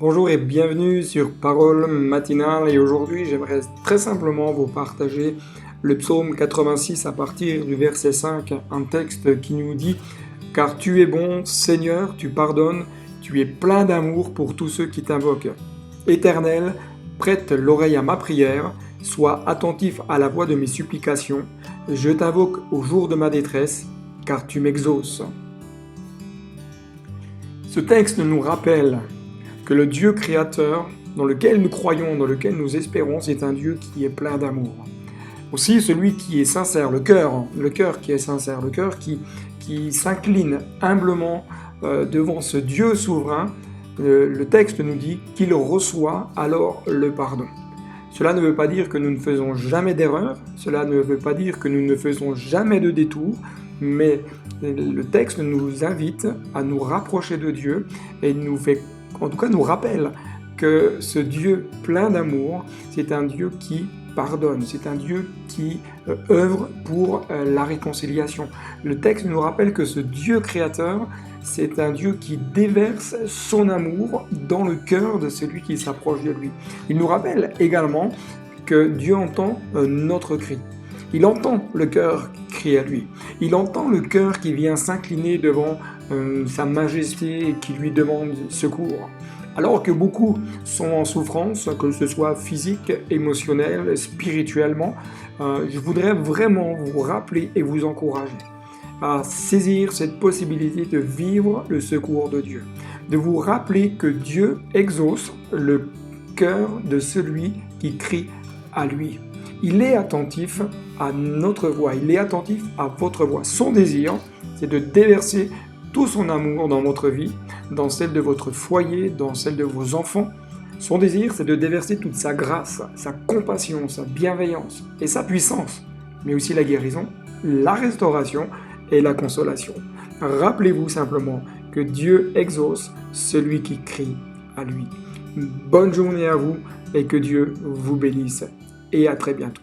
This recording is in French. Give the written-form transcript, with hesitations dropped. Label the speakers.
Speaker 1: Bonjour et bienvenue sur Parole matinale et aujourd'hui j'aimerais très simplement vous partager le psaume 86 à partir du verset 5, un texte qui nous dit « Car tu es bon, Seigneur, tu pardonnes, tu es plein d'amour pour tous ceux qui t'invoquent. Éternel, prête l'oreille à ma prière, sois attentif à la voix de mes supplications, je t'invoque au jour de ma détresse, car tu m'exauces. » Ce texte nous rappelle que le Dieu créateur, dans lequel nous croyons, dans lequel nous espérons, c'est un Dieu qui est plein d'amour. Aussi celui qui est sincère, le cœur qui est sincère, le cœur qui s'incline humblement devant ce Dieu souverain, le texte nous dit qu'il reçoit alors le pardon. Cela ne veut pas dire que nous ne faisons jamais d'erreur, cela ne veut pas dire que nous ne faisons jamais de détour, mais le texte nous invite à nous rapprocher de Dieu et nous rappelle que ce Dieu plein d'amour, c'est un Dieu qui pardonne, c'est un Dieu qui œuvre pour la réconciliation. Le texte nous rappelle que ce Dieu créateur, c'est un Dieu qui déverse son amour dans le cœur de celui qui s'approche de lui. Il nous rappelle également que Dieu entend notre cri. Il entend le cœur qui crie à lui. Il entend le cœur qui vient s'incliner devant sa majesté et qui lui demande secours. Alors que beaucoup sont en souffrance, que ce soit physique, émotionnel, spirituellement, je voudrais vraiment vous rappeler et vous encourager à saisir cette possibilité de vivre le secours de Dieu, de vous rappeler que Dieu exauce le cœur de celui qui crie à lui. Il est attentif à notre voix, il est attentif à votre voix. Son désir, c'est de déverser tout son amour dans votre vie, dans celle de votre foyer, dans celle de vos enfants. Son désir, c'est de déverser toute sa grâce, sa compassion, sa bienveillance et sa puissance, mais aussi la guérison, la restauration et la consolation. Rappelez-vous simplement que Dieu exauce celui qui crie à lui. Bonne journée à vous et que Dieu vous bénisse. Et à très bientôt.